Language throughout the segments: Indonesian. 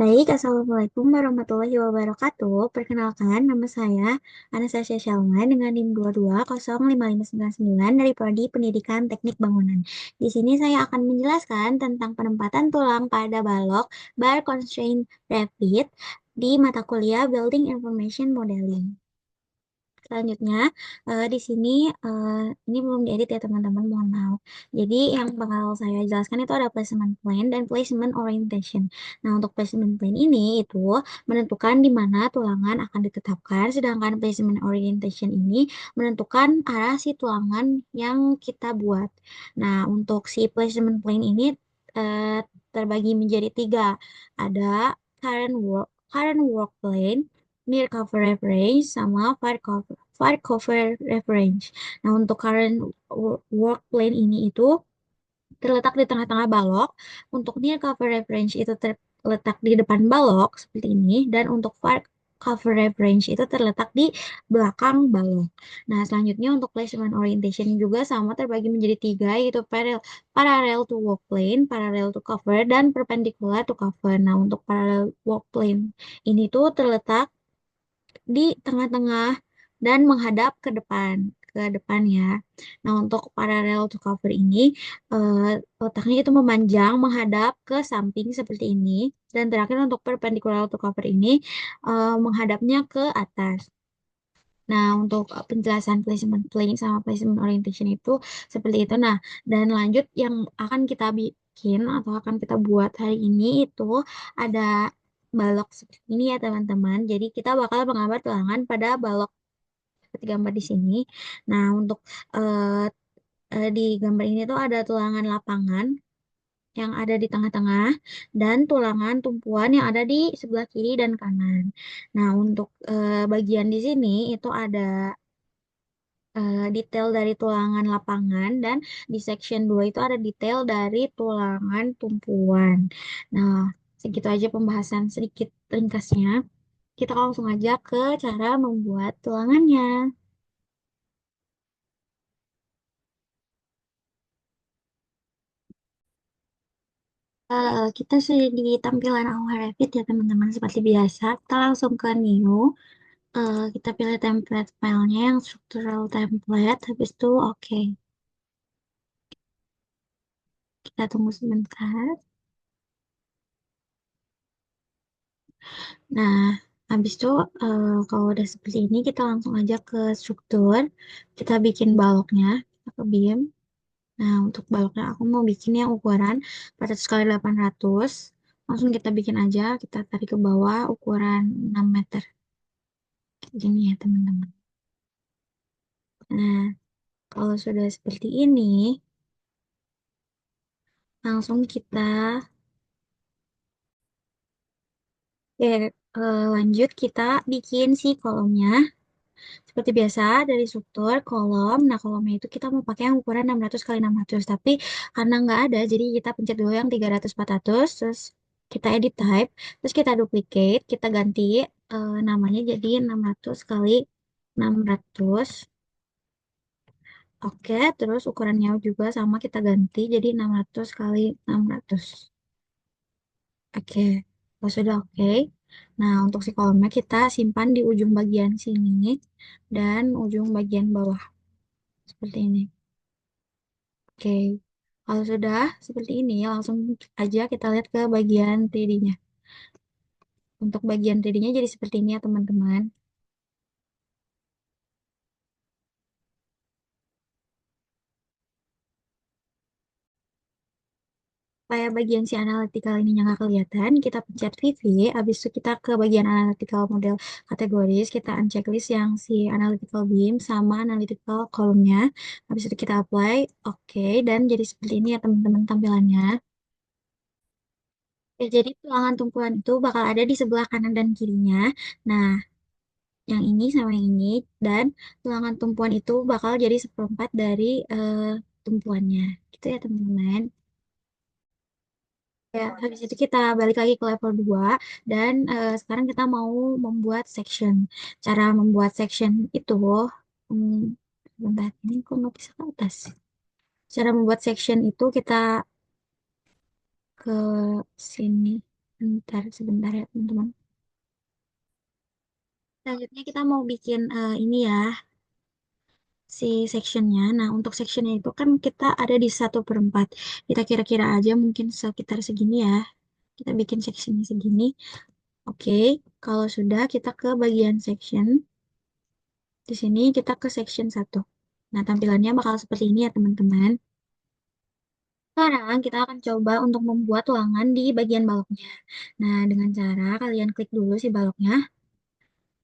Baik, Assalamualaikum warahmatullahi wabarakatuh. Perkenalkan, nama saya Anastasia Shalma dengan NIM 22055599 dari Prodi Pendidikan Teknik Bangunan. Di sini saya akan menjelaskan tentang penempatan tulang pada balok bar constraint rapid di mata kuliah Building Information Modeling. Selanjutnya, di sini ini belum diedit ya teman-teman, mohon maaf. Jadi yang bakal saya jelaskan itu ada placement plan dan placement orientation. Nah, untuk placement plan ini itu menentukan di mana tulangan akan ditetapkan, sedangkan placement orientation ini menentukan arah si tulangan yang kita buat. Nah, untuk si placement plan ini eh, terbagi menjadi tiga. Ada current work plan, near cover reference, sama far cover reference. Nah, untuk current work plan ini itu terletak di tengah-tengah balok. Untuk near cover reference itu terletak di depan balok seperti ini. Dan untuk far cover reference itu terletak di belakang balok. Nah, selanjutnya untuk placement orientation juga sama terbagi menjadi tiga, yaitu parallel to work plane, parallel to cover, dan perpendicular to cover. Nah, untuk parallel work plane ini tuh terletak di tengah-tengah dan menghadap ke depan ya. Nah, untuk parallel to cover ini eh, letaknya itu memanjang menghadap ke samping seperti ini, dan terakhir untuk perpendicular to cover ini menghadapnya ke atas. Nah, untuk penjelasan placement planning sama placement orientation itu seperti itu. Nah, dan lanjut yang akan kita bikin atau akan kita buat hari ini itu ada balok seperti ini ya teman-teman. Jadi kita bakal menggambar tulangan pada balok seperti gambar di sini. Nah, untuk eh, di gambar ini tuh ada tulangan lapangan yang ada di tengah-tengah dan tulangan tumpuan yang ada di sebelah kiri dan kanan. Nah, untuk bagian di sini itu ada detail dari tulangan lapangan, dan di section 2 itu ada detail dari tulangan tumpuan. Nah, segitu aja pembahasan sedikit ringkasnya. Kita langsung aja ke cara membuat tulangannya. Kita sudah di tampilan awal Revit ya teman-teman, seperti biasa. Kita langsung ke New. Kita pilih template filenya yang structural template. Habis itu oke. Kita tunggu sebentar. Nah, habis itu kalau udah seperti ini kita langsung aja ke struktur. Kita bikin baloknya, kita ke beam. Nah, untuk baloknya aku mau bikin yang ukuran 400 kali 800. Langsung kita bikin aja, kita tarik ke bawah ukuran 6 meter. Gini ya teman-teman. Nah, kalau sudah seperti ini, langsung kita lanjut kita bikin si kolomnya. Seperti biasa dari struktur kolom. Nah, kolomnya itu kita mau pakai yang ukuran 600 kali 600. Tapi karena nggak ada, jadi kita pencet dulu yang 300 400. Terus kita edit type. Terus kita duplicate. Kita ganti namanya jadi 600 kali 600. Oke, terus ukurannya juga sama kita ganti jadi 600 kali 600. Oke, kalau sudah oke. Nah, untuk si kolomnya kita simpan di ujung bagian sini dan ujung bagian bawah seperti ini. Oke, kalau sudah seperti ini, langsung aja kita lihat ke bagian 3D-nya. Untuk bagian 3D-nya jadi seperti ini ya teman-teman. Supaya bagian si analytical ini nggak kelihatan, kita pencet VV, habis itu kita ke bagian analytical model kategoris, kita unchecklist yang si analytical beam sama analytical column-nya. Habis itu kita apply, oke, dan jadi seperti ini ya teman-teman tampilannya. Ya, jadi tulangan tumpuan itu bakal ada di sebelah kanan dan kirinya. Nah, yang ini sama yang ini, dan tulangan tumpuan itu bakal jadi seperempat dari tumpuannya. Gitu ya teman-teman. Ya, habis itu kita balik lagi ke level 2 dan sekarang kita mau membuat section. Cara membuat section itu, hmm, sebentar, ini kok nggak bisa ke atas. Cara membuat section itu kita ke sini. Bentar, sebentar ya teman-teman. Selanjutnya kita mau bikin ini ya, si sectionnya. Nah, untuk sectionnya itu kan kita ada di 1/4. Kita kira-kira aja mungkin sekitar segini ya. Kita bikin sectionnya segini. Oke, kalau sudah kita ke bagian section. Di sini kita ke section 1. Nah, tampilannya bakal seperti ini ya teman-teman. Sekarang kita akan coba untuk membuat ruangan di bagian baloknya. Nah, dengan cara kalian klik dulu si baloknya.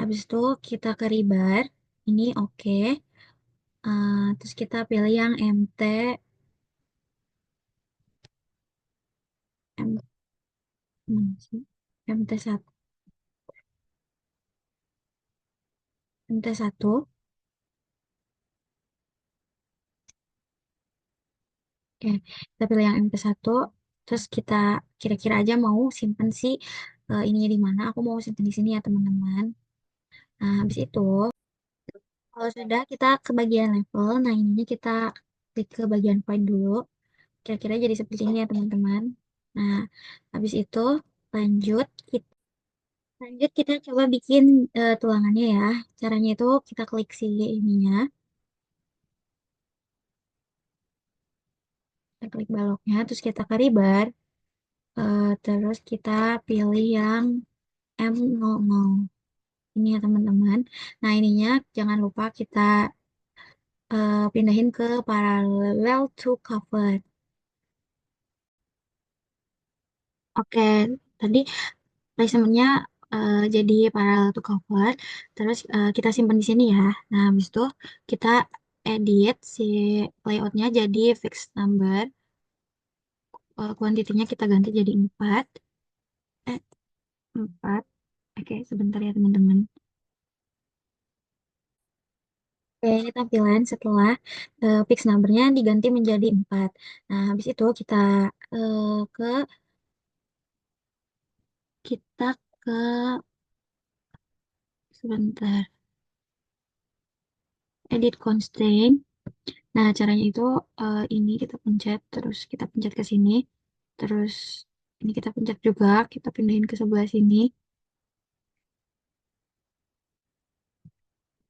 Habis itu kita ke ribar. Ini oke. Terus kita pilih yang M, mana sih? MT1. MT1. Oke, kita pilih yang MP1. Terus kita kira-kira aja mau simpen si ininya di mana. Aku mau simpen di sini ya teman-teman. Nah, habis itu kalau sudah kita ke bagian level. Nah, ininya kita klik ke bagian point dulu. Kira-kira jadi seperti ini ya teman-teman. Nah, habis itu lanjut kita coba bikin tulangannya ya. Caranya itu kita klik si ininya, kita klik baloknya, terus kita ke ribar, terus kita pilih yang M00. Ini ya teman-teman. Nah, ininya jangan lupa kita pindahin ke parallel to cover. Oke, tadi placementnya jadi parallel to cover. Terus kita simpan di sini ya. Nah, habis itu kita edit si layoutnya jadi fixed number. Kuantitinya kita ganti jadi 4. Eh, 4. Oke, sebentar ya teman-teman. Oke, ini tampilan setelah fixed numbernya diganti menjadi 4. Nah, habis itu ke kita ke sebentar edit constraint. Nah, caranya itu ini kita pencet, terus kita pencet ke sini, terus ini kita pencet juga, kita pindahin ke sebelah sini.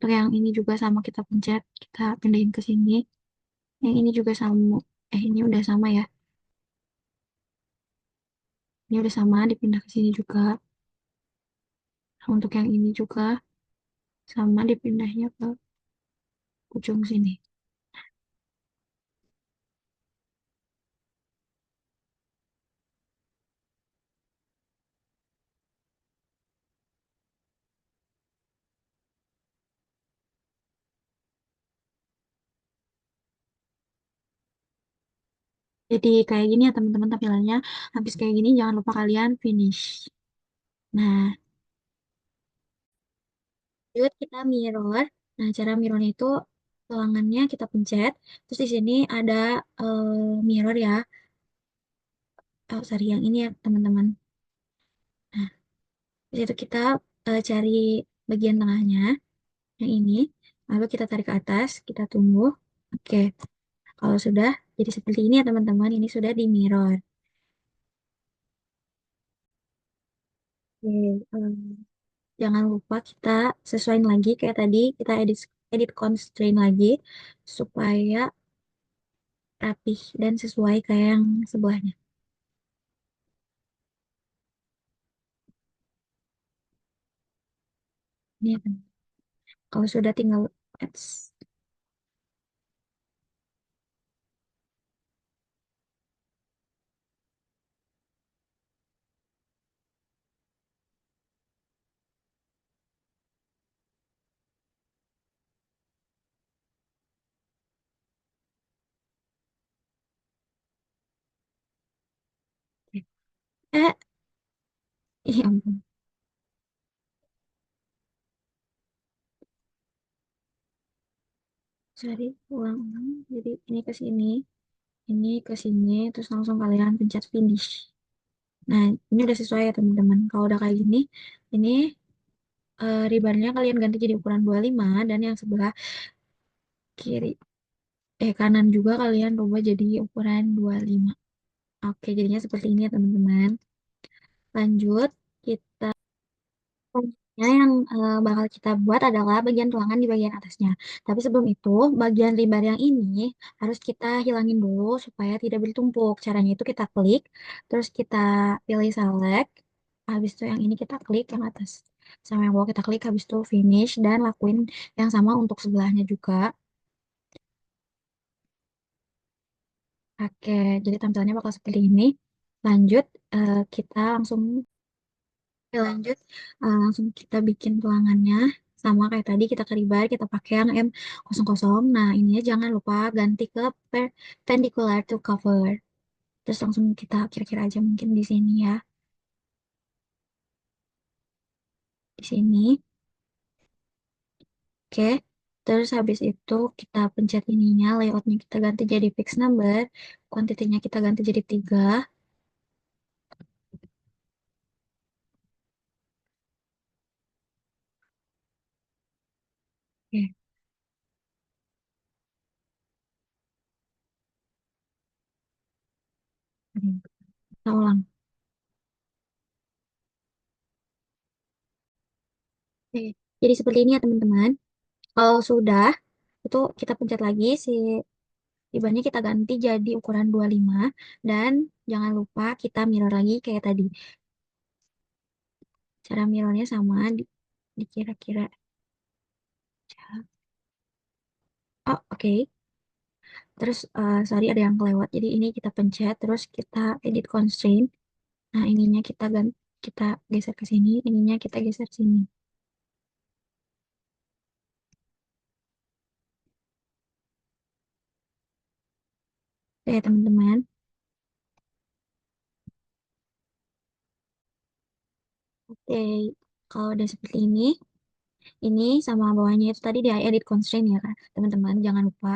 Untuk yang ini juga sama kita pencet, kita pindahin ke sini. Yang ini juga sama, ini udah sama ya. Ini udah sama, dipindah ke sini juga. Nah, untuk yang ini juga sama, dipindahnya ke ujung sini. Jadi kayak gini ya teman-teman tampilannya. Habis kayak gini jangan lupa kalian finish. Nah, lanjut kita mirror. Nah, cara mirrornya itu tulangannya kita pencet. Terus di sini ada mirror ya. Oh, sorry, yang ini ya teman-teman. Nah, di situ kita cari bagian tengahnya, yang ini. Lalu kita tarik ke atas, kita tunggu. Oke, kalau sudah jadi seperti ini ya teman-teman, ini sudah di mirror. Oke, jangan lupa kita sesuaiin lagi kayak tadi, kita edit edit constraint lagi supaya rapih dan sesuai kayak yang sebelahnya. Ini ya, teman. Kalau sudah tinggal ads. Eh, ya ampun. Cari ulang-ulang. Jadi ini ke sini, ini ke sini, terus langsung kalian pencet finish. Nah, ini udah sesuai ya teman-teman. Kalau udah kayak gini, ini ribannya kalian ganti jadi ukuran 25 dan yang sebelah kiri kanan juga kalian rubah jadi ukuran 25. Oke, jadinya seperti ini ya teman-teman. Lanjut, kita selanjutnya yang bakal kita buat adalah bagian tulangan di bagian atasnya. Tapi sebelum itu, bagian rebar yang ini harus kita hilangin dulu supaya tidak bertumpuk. Caranya itu kita klik, terus kita pilih select. Habis itu yang ini kita klik yang atas. Sama yang bawah kita klik, habis itu finish dan lakuin yang sama untuk sebelahnya juga. Oke, jadi tampilannya bakal seperti ini. Lanjut, kita langsung Oke, lanjut. Langsung kita bikin tulangannya. Sama kayak tadi kita ke rebar, kita pakai yang M00. Nah, ininya jangan lupa ganti ke perpendicular to cover. Terus langsung kita kira-kira aja mungkin di sini ya. Di sini. Oke. Terus habis itu kita pencet ininya, layoutnya kita ganti jadi fixed number. Kuantitinya kita ganti jadi 3. Oke. Kita ulang. Oke. Jadi seperti ini ya teman-teman. Kalau sudah, itu kita pencet lagi si ribannya kita ganti jadi ukuran 25 dan jangan lupa kita mirror lagi kayak tadi. Cara mirrornya sama dikira-kira. Oh, oke. Terus sorry ada yang kelewat. Jadi ini kita pencet terus kita edit constraint. Nah, ininya kita ganti kita geser ke sini, ininya kita geser sini. Oke, teman-teman. Oke, kalau udah seperti ini sama bawahnya itu tadi dia edit constraint ya kan, teman-teman. Jangan lupa.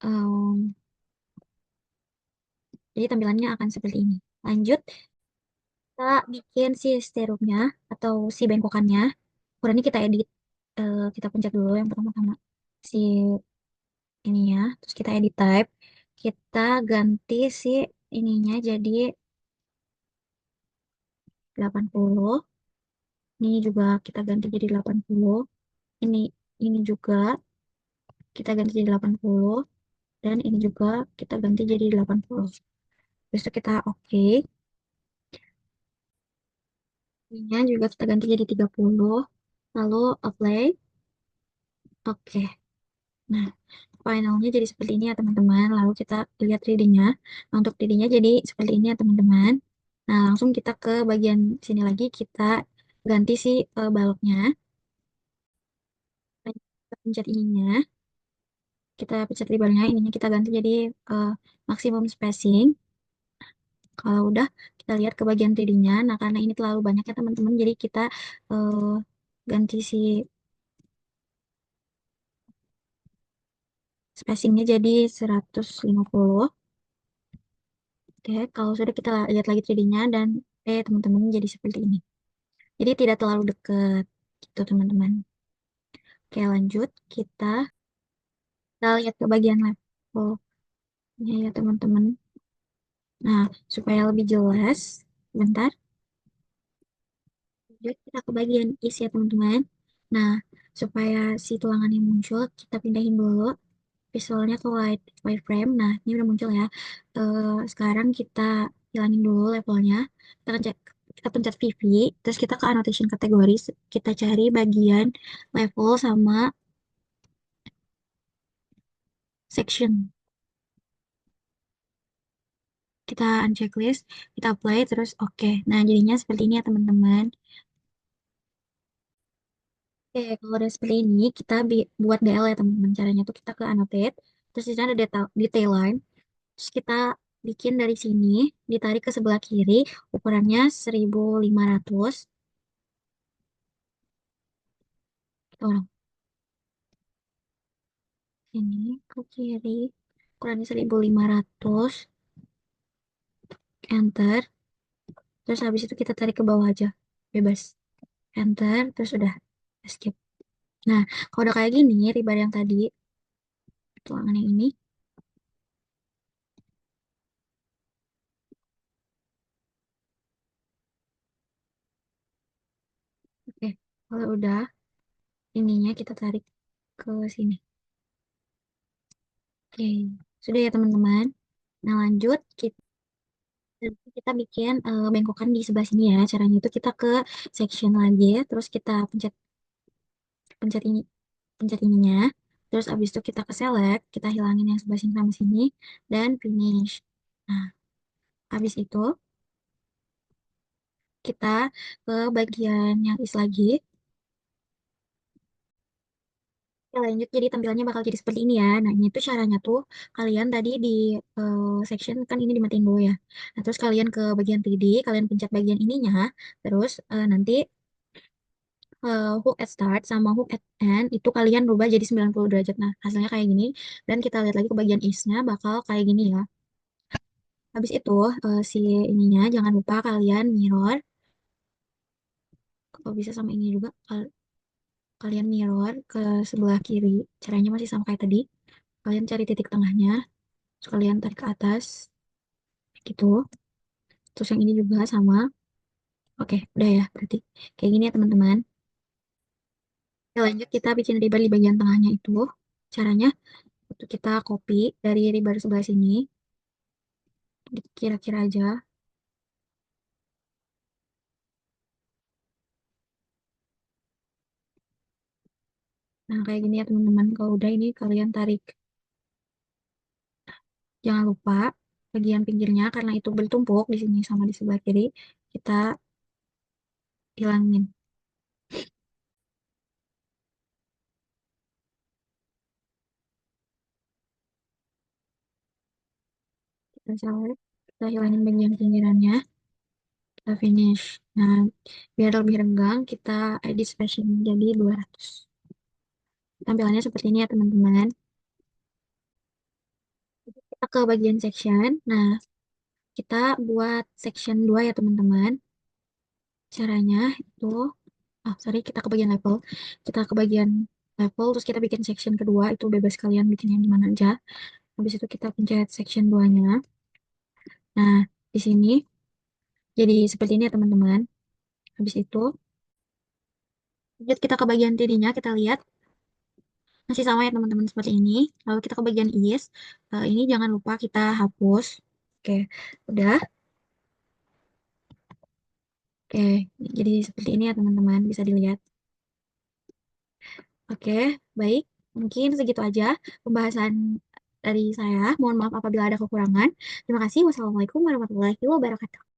Em, jadi tampilannya akan seperti ini. Lanjut, kita bikin si sterumnya atau si bengkokannya. Ukurannya kita edit. Kita pencet dulu yang pertama-tama si ini ya. Terus kita edit type. Kita ganti si ininya jadi 80. Ini juga kita ganti jadi 80. Ini ini juga kita ganti jadi 80. Dan ini juga kita ganti jadi 80. Terus itu kita oke. Ininya juga kita ganti jadi 30. Lalu apply. Oke. Nah, finalnya jadi seperti ini ya teman-teman. Lalu kita lihat 3D-nya. Nah, untuk 3D-nya jadi seperti ini ya teman-teman. Nah, langsung kita ke bagian sini lagi. Kita ganti si baloknya. Kita pencet ininya. Kita pencet ribbonnya. Ininya kita ganti jadi eh, maksimum spacing. Kalau udah, kita lihat ke bagian 3D-nya. Nah, karena ini terlalu banyak ya teman-teman. Jadi kita eh, ganti si spacingnya jadi 150. Oke, kalau sudah kita lihat lagi 3D-nya dan teman-teman jadi seperti ini. Jadi tidak terlalu dekat gitu teman-teman. Oke, lanjut kita lihat ke bagian levelnya ya teman-teman. Nah, supaya lebih jelas, bentar. Lanjut kita ke bagian isi ya teman-teman. Nah, supaya si tulangannya muncul, kita pindahin dulu visualnya ke wireframe. Nah, ini udah muncul ya. Sekarang kita hilangin dulu levelnya. Kita pencet VV, terus kita ke annotation kategori, kita cari bagian level sama section. Kita unchecklist, kita apply, terus oke. Nah, jadinya seperti ini ya teman-teman. Oke, kalau udah seperti ini, kita buat DL ya teman-teman. Caranya tuh kita ke annotate, terus di sana ada detail line, terus kita bikin dari sini, ditarik ke sebelah kiri, ukurannya 1500. Kita ulang sini ke kiri, ukurannya 1500, enter. Terus habis itu kita tarik ke bawah aja, bebas. Enter, terus udah, escape. Nah, kalau udah kayak gini, ribar yang tadi, tulangan yang ini, Kalau udah, ininya kita tarik ke sini. Oke, sudah ya teman-teman. Nah lanjut, kita bikin bengkokan di sebelah sini ya. Caranya itu kita ke section lagi, terus kita pencet pencet ini, pencet ininya. Terus abis itu kita ke select, kita hilangin yang sebelah sini sama sini, dan finish. Nah, habis itu kita ke bagian yang is lagi. Ya, lanjut jadi tampilannya bakal jadi seperti ini ya. Nah, ini tuh caranya tuh kalian tadi di section kan ini dimatiin dulu ya. Nah, terus kalian ke bagian 3D, kalian pencet bagian ininya, terus nanti hook at start sama hook at end itu kalian rubah jadi 90 derajat. Nah, hasilnya kayak gini. Dan kita lihat lagi ke bagian is-nya bakal kayak gini ya. Habis itu si ininya jangan lupa kalian mirror. Kalau bisa sama ini juga kalian mirror ke sebelah kiri. Caranya masih sama kayak tadi. Kalian cari titik tengahnya, terus kalian tarik ke atas gitu. Terus yang ini juga sama. Oke, udah ya berarti. Kayak gini ya teman-teman. Oke, lanjut kita bikin ribbon di bagian tengahnya itu. Caranya itu kita copy dari ribbon sebelah sini. Kira-kira aja. Nah, kayak gini ya teman-teman. Kalau udah ini kalian tarik. Jangan lupa bagian pinggirnya karena itu bertumpuk di sini sama di sebelah kiri. Kita hilangin. Kita select. Kita hilangin bagian pinggirannya. Kita finish. Nah, biar lebih renggang, kita edit spacing jadi 200. Tampilannya seperti ini ya teman-teman. Kita ke bagian section. Nah, kita buat section 2 ya teman-teman. Caranya itu, sorry, kita ke bagian level. Kita ke bagian level, terus kita bikin section kedua. Itu bebas kalian bikin yang di mana aja. Habis itu kita pencet section 2-nya. Nah, di sini jadi seperti ini ya teman-teman. Habis itu, lanjut kita ke bagian tidinya, kita lihat masih sama ya teman-teman seperti ini. Lalu kita ke bagian is. Ini jangan lupa kita hapus. Oke, udah. Oke, jadi seperti ini ya teman-teman, bisa dilihat. Oke, baik. Mungkin segitu aja pembahasan dari saya. Mohon maaf apabila ada kekurangan. Terima kasih. Wassalamualaikum warahmatullahi wabarakatuh.